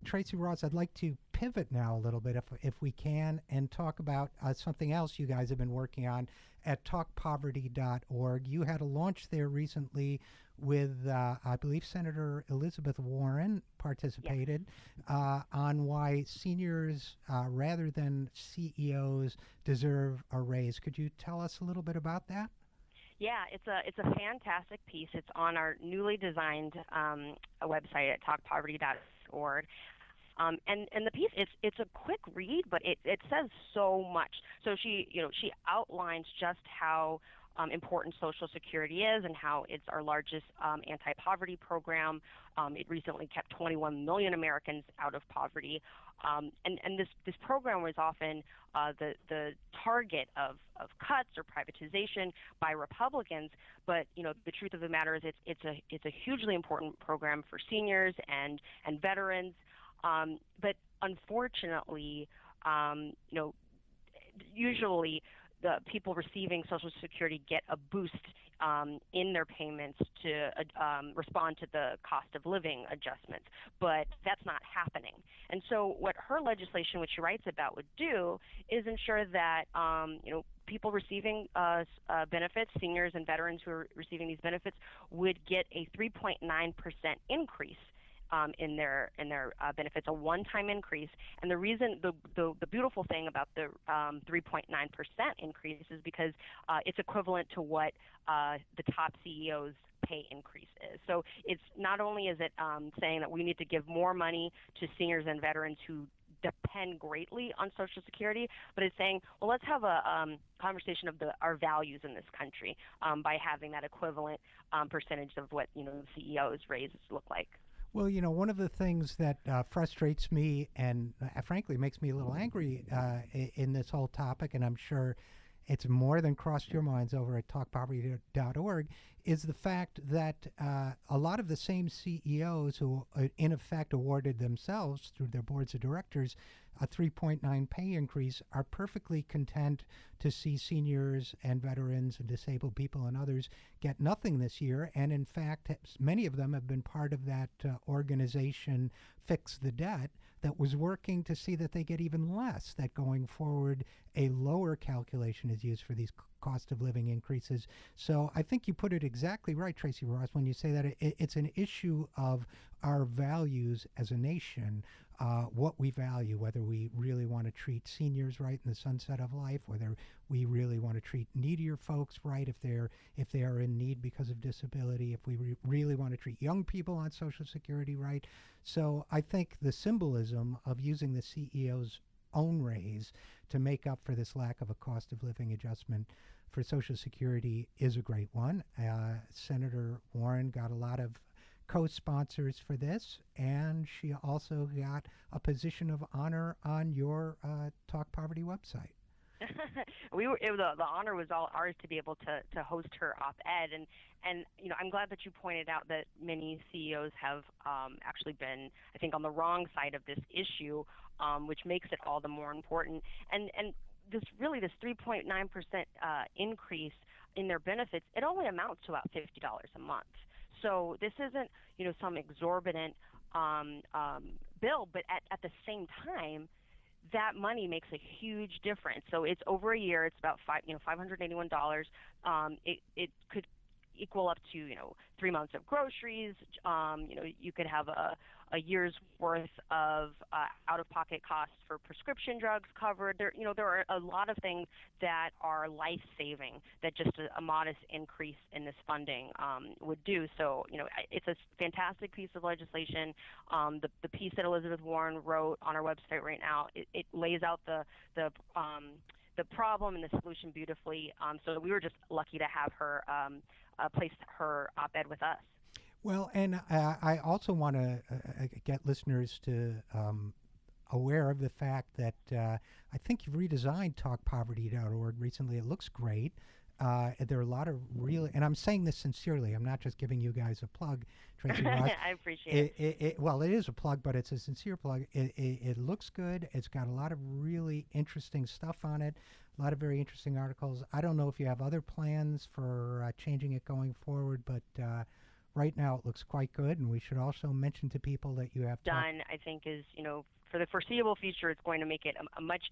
Tracey Ross, I'd like to pivot now a little bit, if we can, and talk about something else you guys have been working on at talkpoverty.org. You had a launch there recently with, I believe, Senator Elizabeth Warren participated on why seniors, rather than CEOs, deserve a raise. Could you tell us a little bit about that? Yeah, it's a fantastic piece. It's on our newly designed website at talkpoverty.org. And the piece, it's a quick read, but it says so much. So she outlines just how important Social Security is and how it's our largest anti-poverty program. It recently kept 21 million Americans out of poverty. And this program was often the target of cuts or privatization by Republicans. But the truth of the matter is it's a hugely important program for seniors and veterans. But unfortunately, usually the people receiving Social Security get a boost in their payments to respond to the cost of living adjustments, but that's not happening. And so what her legislation, which she writes about, would do is ensure that people receiving benefits, seniors and veterans who are receiving these benefits, would get a 3.9% increase in their benefits, a one-time increase. And the reason, the beautiful thing about the 3.9% increase is because it's equivalent to what the top CEOs' pay increase is. So it's not only is it saying that we need to give more money to seniors and veterans who depend greatly on Social Security, but it's saying, well, let's have a conversation of our values in this country by having that equivalent percentage of what the CEOs' raises look like. Well, one of the things that frustrates me and frankly makes me a little angry in this whole topic, and I'm sure it's more than crossed your minds over at talkpoverty.org, is the fact that a lot of the same CEOs who in effect awarded themselves through their boards of directors a 3.9 pay increase are perfectly content to see seniors and veterans and disabled people and others get nothing this year. And in fact, many of them have been part of that organization Fix the Debt that was working to see that they get even less, that going forward a lower calculation is used for these cost of living increases. So I think you put it exactly right, Tracey Ross, when you say that it's an issue of our values as a nation, what we value, whether we really want to treat seniors right in the sunset of life, whether we really want to treat needier folks right if they are in need because of disability, if we really want to treat young people on Social Security right. So I think the symbolism of using the CEO's own raise to make up for this lack of a cost of living adjustment for Social Security is a great one. Senator Warren got a lot of co-sponsors for this, and she also got a position of honor on your Talk Poverty website. The honor was all ours to be able to host her op-ed, and I'm glad that you pointed out that many CEOs have actually been, I think, on the wrong side of this issue, which makes it all the more important. And this 3.9% increase in their benefits, it only amounts to about $50 a month. So this isn't some exorbitant bill, but at the same time, that money makes a huge difference. So it's over a year. It's about $581. It could equal up to 3 months of groceries. You could have a year's worth of out-of-pocket costs for prescription drugs covered. There are a lot of things that are life-saving that just a modest increase in this funding would do. So it's a fantastic piece of legislation. The piece that Elizabeth Warren wrote on our website right now, it lays out the problem and the solution beautifully. So we were just lucky to have her place her op-ed with us. Well, and I also want to get listeners to aware of the fact that I think you've redesigned talkpoverty.org recently. It looks great. There are a lot of really, and I'm saying this sincerely, I'm not just giving you guys a plug, Tracey Ross. I appreciate it. Well, it is a plug, but it's a sincere plug. It looks good. It's got a lot of really interesting stuff on it, a lot of very interesting articles. I don't know if you have other plans for changing it going forward, but right now it looks quite good. And we should also mention to people that you have done, I think, is, for the foreseeable future, it's going to make it a much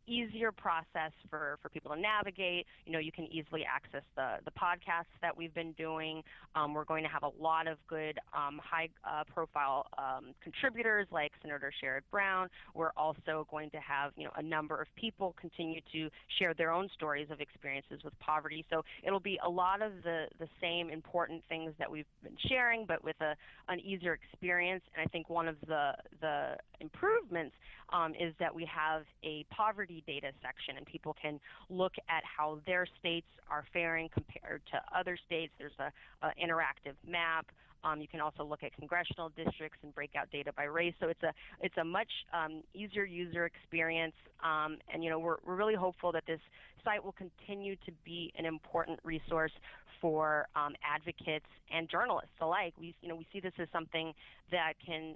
easier process for people to navigate. You can easily access the podcasts that we've been doing. We're going to have a lot of good high profile contributors like Senator Sherrod Brown. We're also going to have a number of people continue to share their own stories of experiences with poverty. So it'll be a lot of the same important things that we've been sharing, but with an easier experience. And I think one of the improvements is that we have a poverty data section, and people can look at how their states are faring compared to other states. There's a interactive map. You can also look at congressional districts and break out data by race. So it's a much easier user experience, and we're really hopeful that this site will continue to be an important resource for advocates and journalists alike. We see this as something that can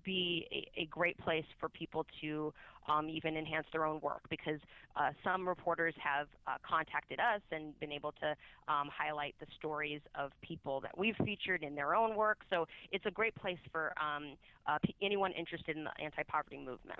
be a great place for people to even enhance their own work, because some reporters have contacted us and been able to highlight the stories of people that we've featured in their own work. So it's a great place for anyone interested in the anti-poverty movement.